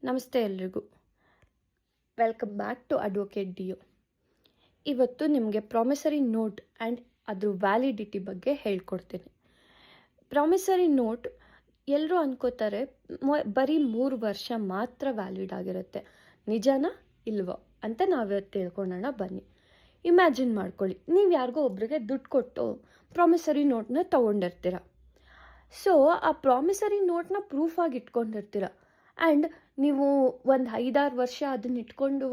ನಮಸ್ತೆ ಎಲ್ರಿಗೂ. Welcome back to advocate ಡಿಯೋ. ಇವತ್ತು ನಿಮಗೆ ಪ್ರಾಮಿಸರಿ ನೋಟ್ ಆ್ಯಂಡ್ ಅದ್ರ ವ್ಯಾಲಿಡಿಟಿ ಬಗ್ಗೆ ಹೇಳ್ಕೊಡ್ತೀನಿ. ಪ್ರಾಮಿಸರಿ ನೋಟ್ ಎಲ್ಲರೂ ಅನ್ಕೋತಾರೆ ಬರೀ 3 ವರ್ಷ ಮಾತ್ರ ವ್ಯಾಲಿಡ್ ಆಗಿರುತ್ತೆ. ನಿಜನಾ ಇಲ್ವೋ ಅಂತ ನಾವಿವತ್ತು ತಿಳ್ಕೊಳ್ಳೋಣ ಬನ್ನಿ. ಇಮ್ಯಾಜಿನ್ ಮಾಡ್ಕೊಳ್ಳಿ, ನೀವು ಯಾರಿಗೋ ಒಬ್ರಿಗೆ ದುಡ್ಡು ಕೊಟ್ಟು ಪ್ರಾಮಿಸರಿ ನೋಟ್ನ ತೊಗೊಂಡಿರ್ತೀರ. ಸೊ ಆ ಪ್ರಾಮಿಸರಿ ನೋಟ್ನ ಪ್ರೂಫಾಗಿ ಇಟ್ಕೊಂಡಿರ್ತೀರ ಆ್ಯಂಡ್ ನೀವು ಒಂದು 5-6 ವರ್ಷ ಅದನ್ನ ಇಟ್ಕೊಂಡು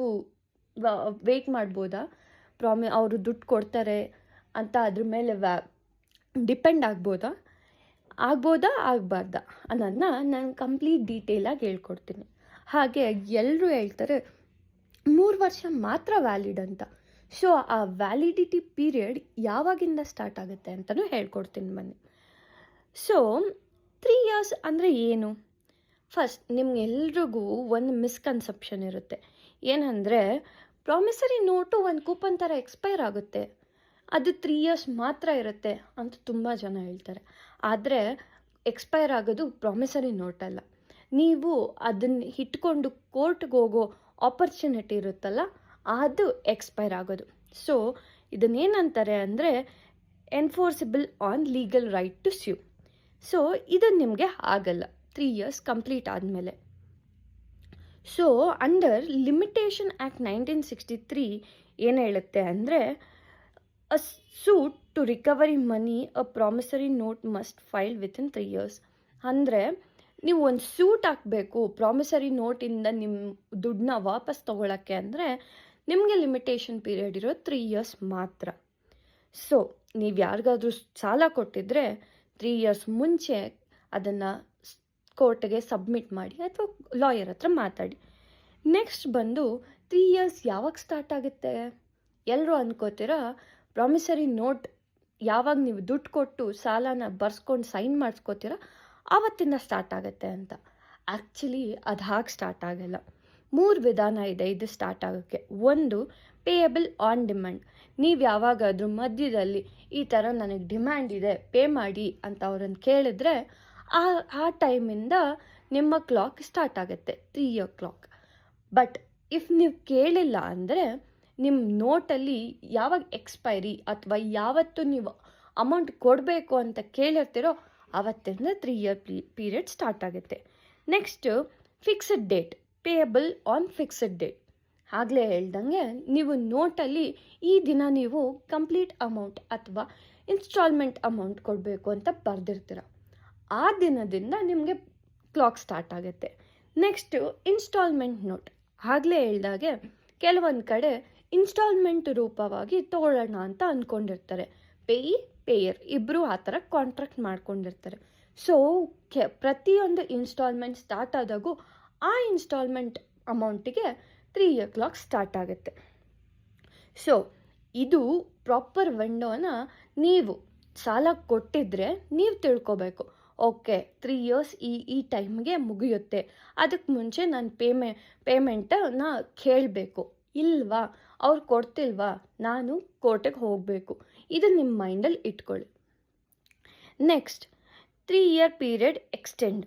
ವೆಯ್ಟ್ ಮಾಡ್ಬೋದಾ, ಅವರು ದುಡ್ಡು ಕೊಡ್ತಾರೆ ಅಂತ ಅದ್ರ ಮೇಲೆ ಡಿಪೆಂಡ್ ಆಗ್ಬೋದಾ, ಆಗಬಾರ್ದಾ ಅನ್ನೋದನ್ನ ನಾನು ಕಂಪ್ಲೀಟ್ ಡೀಟೇಲಾಗಿ ಹೇಳ್ಕೊಡ್ತೀನಿ. ಹಾಗೆ ಎಲ್ಲರೂ ಹೇಳ್ತಾರೆ 3 ವರ್ಷ ಮಾತ್ರ ವ್ಯಾಲಿಡ್ ಅಂತ. ಸೊ ಆ ವ್ಯಾಲಿಡಿಟಿ ಪೀರಿಯಡ್ ಯಾವಾಗಿಂದ ಸ್ಟಾರ್ಟ್ ಆಗುತ್ತೆ ಅಂತಲೂ ಹೇಳ್ಕೊಡ್ತೀನಿ ಬನ್ನಿ. ಸೊ 3 ಇಯರ್ಸ್ ಅಂದರೆ ಏನು? ಫಸ್ಟ್ ನಿಮ್ಗೆಲ್ರಿಗೂ ಒಂದು ಮಿಸ್ಕನ್ಸೆಪ್ಷನ್ ಇರುತ್ತೆ. ಏನಂದರೆ ಪ್ರಾಮಿಸರಿ ನೋಟು ಒಂದು ಕೂಪನ್ ಥರ ಎಕ್ಸ್ಪೈರ್ ಆಗುತ್ತೆ, ಅದು 3 ಇಯರ್ಸ್ ಮಾತ್ರ ಇರುತ್ತೆ ಅಂತ ತುಂಬ ಜನ ಹೇಳ್ತಾರೆ. ಆದರೆ ಎಕ್ಸ್ಪೈರ್ ಆಗೋದು ಪ್ರಾಮಿಸರಿ ನೋಟಲ್ಲ. ನೀವು ಅದನ್ನು ಇಟ್ಕೊಂಡು ಕೋರ್ಟ್ಗೆ ಹೋಗೋ ಆಪರ್ಚುನಿಟಿ ಇರುತ್ತಲ್ಲ, ಅದು ಎಕ್ಸ್ಪೈರ್ ಆಗೋದು. ಸೊ ಇದನ್ನೇನಂತಾರೆ ಅಂದರೆ enforceable an legal right to sue. So ಇದು ನಿಮಗೆ ಆಗಲ್ಲ 3 ಇಯರ್ಸ್ ಕಂಪ್ಲೀಟ್ ಆದಮೇಲೆ. ಸೊ ಅಂಡರ್ ಲಿಮಿಟೇಷನ್ ಆ್ಯಕ್ಟ್ 1963 ಏನು ಹೇಳುತ್ತೆ ಅಂದರೆ a suit to recovery money a promissory note must file within 3 years. ಅಂದರೆ ನೀವು ಒಂದು ಸೂಟ್ ಹಾಕಬೇಕು ಪ್ರಾಮಿಸರಿ ನೋಟಿಂದ ನಿಮ್ಮ ದುಡ್ಡನ್ನ ವಾಪಸ್ ತೊಗೊಳಕ್ಕೆ ಅಂದರೆ ನಿಮಗೆ ಲಿಮಿಟೇಷನ್ ಪೀರಿಯಡ್ ಇರೋ 3 ಇಯರ್ಸ್ ಮಾತ್ರ. ಸೊ ನೀವು ಯಾರಿಗಾದ್ರೂ ಸಾಲ ಕೊಟ್ಟಿದ್ರೆ 3 ಇಯರ್ಸ್ ಮುಂಚೆ ಅದನ್ನು ಕೋರ್ಟ್ಗೆ ಸಬ್ಮಿಟ್ ಮಾಡಿ ಅಥವಾ ಲಾಯರ್ ಹತ್ರ ಮಾತಾಡಿ. ನೆಕ್ಸ್ಟ್ ಬಂದು 3 ಇಯರ್ಸ್ ಯಾವಾಗ ಸ್ಟಾರ್ಟ್ ಆಗುತ್ತೆ? ಎಲ್ಲರೂ ಅನ್ಕೋತೀರ ಪ್ರಾಮಿಸರಿ ನೋಟ್ ಯಾವಾಗ ನೀವು ದುಡ್ಡು ಕೊಟ್ಟು ಸಾಲನ ಬರ್ಸ್ಕೊಂಡು ಸೈನ್ ಮಾಡಿಸ್ಕೋತೀರ ಆವತ್ತಿಂದ ಸ್ಟಾರ್ಟ್ ಆಗುತ್ತೆ ಅಂತ. ಆ್ಯಕ್ಚುಲಿ ಅದು ಹಾಗೆ ಸ್ಟಾರ್ಟ್ ಆಗಲ್ಲ. 3 ವಿಧಾನ ಇದೆ ಇದು ಸ್ಟಾರ್ಟ್ ಆಗೋಕ್ಕೆ. ಒಂದು, ಪೇಯಬಲ್ ಆನ್ ಡಿಮ್ಯಾಂಡ್. ನೀವು ಯಾವಾಗಾದ್ರೂ ಮಧ್ಯದಲ್ಲಿ ಈ ಥರ ನನಗೆ ಡಿಮ್ಯಾಂಡ್ ಇದೆ ಪೇ ಮಾಡಿ ಅಂತ ಅವ್ರನ್ನ ಕೇಳಿದ್ರೆ ಆ ಟೈಮಿಂದ ನಿಮ್ಮ ಕ್ಲಾಕ್ ಸ್ಟಾರ್ಟ್ ಆಗುತ್ತೆ, 3 ಇಯರ್ ಕ್ಲಾಕ್. ಬಟ್ ಇಫ್ ನೀವು ಕೇಳಿಲ್ಲ ಅಂದರೆ ನಿಮ್ಮ ನೋಟಲ್ಲಿ ಯಾವಾಗ ಎಕ್ಸ್ಪೈರಿ ಅಥವಾ ಯಾವತ್ತು ನೀವು ಅಮೌಂಟ್ ಕೊಡಬೇಕು ಅಂತ ಕೇಳಿರ್ತೀರೋ ಆವತ್ತಿಂದ 3 ಇಯರ್ ಪೀರಿಯಡ್ ಸ್ಟಾರ್ಟ್ ಆಗುತ್ತೆ. Next fixed date, payable on fixed date. ಆಗಲೇ ಹೇಳ್ದಂಗೆ ನೀವು ನೋಟಲ್ಲಿ ಈ ದಿನ ನೀವು ಕಂಪ್ಲೀಟ್ ಅಮೌಂಟ್ ಅಥವಾ ಇನ್ಸ್ಟಾಲ್ಮೆಂಟ್ ಅಮೌಂಟ್ ಕೊಡಬೇಕು ಅಂತ ಬರೆದಿರ್ತೀರ, ಆ ದಿನದಿಂದ ನಿಮಗೆ ಕ್ಲಾಕ್ ಸ್ಟಾರ್ಟ್ ಆಗುತ್ತೆ. Next instalment note. ಆಗಲೇ ಹೇಳ್ದಾಗೆ ಕೆಲವೊಂದು ಕಡೆ ಇನ್ಸ್ಟಾಲ್ಮೆಂಟ್ ರೂಪವಾಗಿ ತೊಗೊಳ್ಳೋಣ ಅಂತ ಅಂದ್ಕೊಂಡಿರ್ತಾರೆ. ಪೇಯರ್ ಇಬ್ಬರು ಆ ಥರ ಕಾಂಟ್ರಾಕ್ಟ್ ಮಾಡ್ಕೊಂಡಿರ್ತಾರೆ. ಸೊ ಪ್ರತಿಯೊಂದು ಇನ್ಸ್ಟಾಲ್ಮೆಂಟ್ ಸ್ಟಾರ್ಟ್ ಆದಾಗೂ ಆ ಇನ್ಸ್ಟಾಲ್ಮೆಂಟ್ ಅಮೌಂಟಿಗೆ 3 ಇಯರ್ ಕ್ಲಾಕ್ ಸ್ಟಾರ್ಟ್ ಆಗುತ್ತೆ. ಸೊ ಇದು ಪ್ರಾಪರ್ ವಿಂಡೋನ ನೀವು ಸಾಲ ಕೊಟ್ಟಿದ್ರೆ ನೀವು ತಿಳ್ಕೊಬೇಕು, ಓಕೆ 3 ಇಯರ್ಸ್ ಈ ಟೈಮ್ಗೆ ಮುಗಿಯುತ್ತೆ, ಅದಕ್ಕೆ ಮುಂಚೆ ನಾನು ಪೇಮೆಂಟನ್ನ ಕೇಳಬೇಕು, ಇಲ್ವಾ ಅವ್ರು ಕೊಡ್ತಿಲ್ವಾ ನಾನು ಕೋರ್ಟಿಗೆ ಹೋಗಬೇಕು. ಇದು ನಿಮ್ಮ ಮೈಂಡಲ್ಲಿ ಇಟ್ಕೊಳ್ಳಿ. Next 3 year period extend.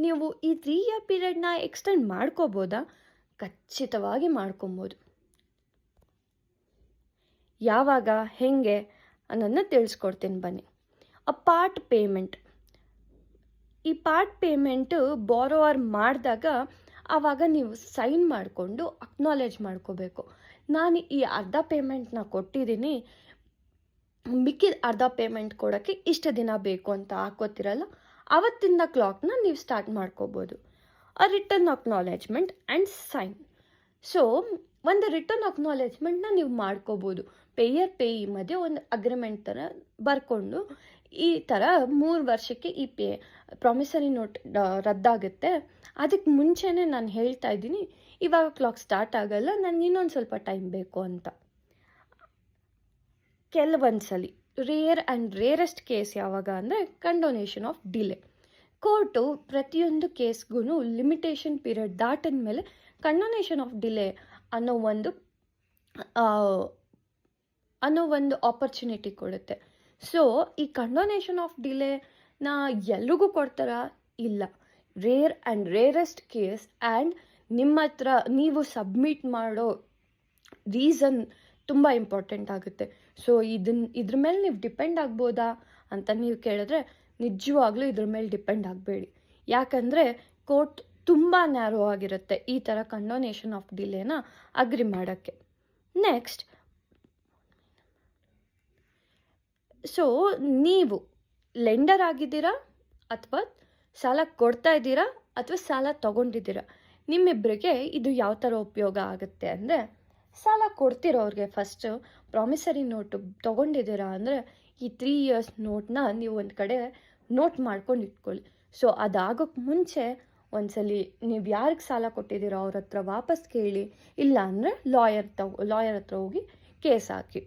ನೀವು ಈ 3 ಇಯರ್ ಪೀರಿಯಡ್ನ ಎಕ್ಸ್ಟೆಂಡ್ ಮಾಡ್ಕೋಬೋದಾ? ಖಚಿತವಾಗಿ ಮಾಡ್ಕೊಬೋದು. ಯಾವಾಗ, ಹೇಗೆ ಅನ್ನೋದನ್ನ ತಿಳಿಸ್ಕೊಡ್ತೀನಿ ಬನ್ನಿ. Part payment. ಈ ಪಾರ್ಟ್ ಪೇಮೆಂಟು ಬಾರೋವರ್ ಮಾಡಿದಾಗ ಆವಾಗ ನೀವು ಸೈನ್ ಮಾಡಿಕೊಂಡು ಅಕ್ನಾಲೇಜ್ ಮಾಡ್ಕೋಬೇಕು, ನಾನು ಈ ಅರ್ಧ ಪೇಮೆಂಟ್ನ ಕೊಟ್ಟಿದ್ದೀನಿ, ಮಿಕ್ಕಿದ ಅರ್ಧ ಪೇಮೆಂಟ್ ಕೊಡೋಕ್ಕೆ ಇಷ್ಟು ದಿನ ಬೇಕು ಅಂತ ಹಾಕೋತಿರಲ್ಲ, ಆವತ್ತಿಂದ ಕ್ಲಾಕ್ನ ನೀವು ಸ್ಟಾರ್ಟ್ ಮಾಡ್ಕೋಬೋದು. Return acknowledgement and sign. So ಒಂದು ರಿಟರ್ನ್ ಅಕ್ನಾಲೇಜ್ಮೆಂಟ್ನ ನೀವು ಮಾಡ್ಕೋಬೋದು. ಪೇಯಿ ಮಧ್ಯೆ ಒಂದು ಅಗ್ರಿಮೆಂಟ್ ಥರ ಬರ್ಕೊಂಡು ಈ ಥರ 3 ವರ್ಷಕ್ಕೆ ಈ ಪ್ರಾಮಿಸರಿ ನೋಟ್ ರದ್ದಾಗುತ್ತೆ, ಅದಕ್ಕೆ ಮುಂಚೆನೇ ನಾನು ಹೇಳ್ತಾ ಇದ್ದೀನಿ ಇವಾಗ ಕ್ಲಾಕ್ ಸ್ಟಾರ್ಟ್ ಆಗಲ್ಲ, ನನಗೆ ಇನ್ನೊಂದು ಸ್ವಲ್ಪ ಟೈಮ್ ಬೇಕು ಅಂತ. ಕೆಲವೊಂದು ಸಲ ರೇರೆಸ್ಟ್ ಕೇಸ್ ಯಾವಾಗ ಅಂದರೆ ಕಂಡೋನೇಷನ್ ಆಫ್ ಡಿಲೇ. ಕೋರ್ಟು ಪ್ರತಿಯೊಂದು ಕೇಸ್ಗೂ ಲಿಮಿಟೇಷನ್ ಪೀರಿಯಡ್ ದಾಟಿದ ಮೇಲೆ ಕಂಡೋನೇಷನ್ ಆಫ್ ಡಿಲೇ ಅನ್ನೋ ಒಂದು ಆಪರ್ಚುನಿಟಿ ಕೊಡುತ್ತೆ. ಸೊ ಈ ಕಂಡೋನೇಷನ್ ಆಫ್ ಡಿಲೇನ ಎಲ್ರಿಗೂ ಕೊಡ್ತಾರಾ? ಇಲ್ಲ. ರೇರೆಸ್ಟ್ ಕೇಸ್ ಆ್ಯಂಡ್ ನಿಮ್ಮ ಹತ್ರ ನೀವು ಸಬ್ಮಿಟ್ ಮಾಡೋ ರೀಸನ್ ತುಂಬ ಇಂಪಾರ್ಟೆಂಟ್ ಆಗುತ್ತೆ. ಸೊ ಇದ್ರ ಮೇಲೆ ನೀವು ಡಿಪೆಂಡ್ ಆಗ್ಬೋದಾ ಅಂತ ನೀವು ಕೇಳಿದ್ರೆ ನಿಜವಾಗ್ಲೂ ಇದ್ರ ಮೇಲೆ ಡಿಪೆಂಡ್ ಆಗಬೇಡಿ. ಯಾಕಂದರೆ ಕೋರ್ಟ್ ತುಂಬ ನ್ಯಾರೋ ಆಗಿರುತ್ತೆ ಈ ಥರ ಕಂಡೋನೇಷನ್ ಆಫ್ ಡಿಲೇನ ಅಗ್ರಿ ಮಾಡೋಕ್ಕೆ. ನೆಕ್ಸ್ಟ್, ಸೊ ನೀವು ಲೆಂಡರ್ ಆಗಿದ್ದೀರಾ ಅಥವಾ ಸಾಲ ಕೊಡ್ತಾ ಇದ್ದೀರಾ ಅಥವಾ ಸಾಲ ತೊಗೊಂಡಿದ್ದೀರಾ, ನಿಮ್ಮಿಬ್ಬರಿಗೆ ಇದು ಯಾವ ಥರ ಉಪಯೋಗ ಆಗುತ್ತೆ ಅಂದರೆ, ಸಾಲ ಕೊಡ್ತಿರೋರಿಗೆ ಫಸ್ಟು ಪ್ರಾಮಿಸರಿ ನೋಟು ತೊಗೊಂಡಿದ್ದೀರಾ ಅಂದರೆ ಈ 3 ಇಯರ್ಸ್ ನೋಟ್ನ ನೀವು ಒಂದು ಕಡೆ ನೋಟ್ ಮಾಡ್ಕೊಂಡು ಇಟ್ಕೊಳ್ಳಿ. ಸೊ ಅದಾಗೋಕ್ಕೆ ಮುಂಚೆ ಒಂದ್ಸಲಿ ನೀವು ಯಾರಿಗೆ ಸಾಲ ಕೊಟ್ಟಿದ್ದೀರೋ ಅವ್ರ ಹತ್ರ ವಾಪಸ್ ಕೇಳಿ, ಇಲ್ಲ ಅಂದರೆ ಲಾಯರ್ ಹತ್ರ ಹೋಗಿ ಕೇಸ್ ಹಾಕಿ.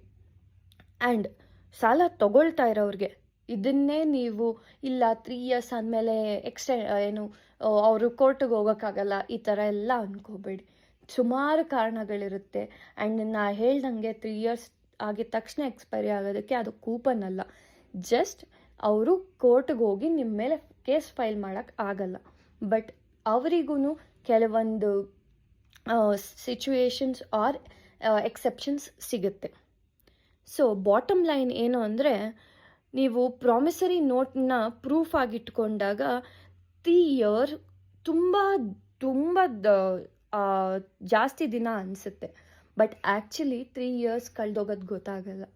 ಆ್ಯಂಡ್ ಸಾಲ ತೊಗೊಳ್ತಾ ಇರೋರಿಗೆ ಇದನ್ನೇ ನೀವು ಇಲ್ಲ 3 ಇಯರ್ಸ್ ಆದಮೇಲೆ ಅವರು ಕೋರ್ಟಿಗೆ ಹೋಗೋಕ್ಕಾಗಲ್ಲ ಈ ಥರ ಎಲ್ಲ ಅಂದ್ಕೋಬೇಡಿ. ಸುಮಾರು ಕಾರಣಗಳಿರುತ್ತೆ. ಆ್ಯಂಡ್ ನಾ ಹೇಳ್ದಂಗೆ 3 ಇಯರ್ಸ್ ಆಗಿದ ತಕ್ಷಣ ಎಕ್ಸ್ಪೈರಿ ಆಗೋದಕ್ಕೆ ಅದು ಕೂಪನ್ ಅಲ್ಲ. ಜಸ್ಟ್ ಅವರು ಕೋರ್ಟ್ಗೆ ಹೋಗಿ ನಿಮ್ಮ ಮೇಲೆ ಕೇಸ್ ಫೈಲ್ ಮಾಡೋಕ್ಕೆ ಆಗಲ್ಲ. ಬಟ್ ಅವರಿಗೂ ಕೆಲವೊಂದು ಸಿಚುವೇಶನ್ಸ್ ಆರ್ ಎಕ್ಸೆಪ್ಷನ್ಸ್ ಸಿಗುತ್ತೆ. ಸೊ ಬಾಟಮ್ ಲೈನ್ ಏನು ಅಂದರೆ, ನೀವು ಪ್ರಾಮಿಸರಿ ನೋಟ್ನ ಪ್ರೂಫ್ ಆಗಿಟ್ಕೊಂಡಾಗ 3 ಇಯರ್ ತುಂಬ ತುಂಬ ಜಾಸ್ತಿ ದಿನ ಅನಿಸುತ್ತೆ. ಬಟ್ ಆ್ಯಕ್ಚುಲಿ 3 ಇಯರ್ಸ್ ಕಳೆದೋಗೋದು ಗೊತ್ತಾಗಲ್ಲ.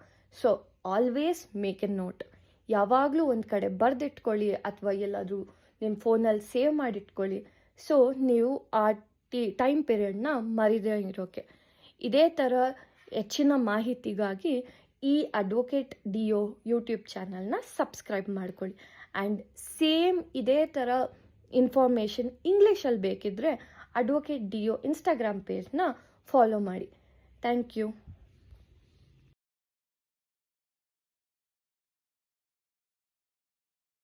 So always make A note. ಯಾವಾಗಲೂ ಒಂದು ಕಡೆ ಬರೆದಿಟ್ಕೊಳ್ಳಿ ಅಥವಾ ಎಲ್ಲಾದರೂ ನಿಮ್ಮ ಫೋನಲ್ಲಿ ಸೇವ್ ಮಾಡಿಟ್ಕೊಳ್ಳಿ. ಸೊ ನೀವು ಆ ಟೈಮ್ ಪೀರಿಯಡ್ನ ಮರಿದೇ ಇರೋಕ್ಕೆ. ಇದೇ ಥರ ಹೆಚ್ಚಿನ ಮಾಹಿತಿಗಾಗಿ ಈ ಅಡ್ವೊಕೇಟ್ ಡಿಒ ಯೂಟ್ಯೂಬ್ ಚಾನಲ್ನ ಸಬ್ಸ್ಕ್ರೈಬ್ ಮಾಡ್ಕೊಳ್ಳಿ. ಆ್ಯಂಡ್ ಸೇಮ್ ಇದೇ ಥರ ಇನ್ಫಾರ್ಮೇಷನ್ ಇಂಗ್ಲೀಷಲ್ಲಿ ಬೇಕಿದ್ದರೆ ಅಡ್ವೊಕೇಟ್ ಡಿಒ ಇನ್ಸ್ಟಾಗ್ರಾಮ್ ಪೇಜ್ನ ಫಾಲೋ ಮಾಡಿ. Thank you.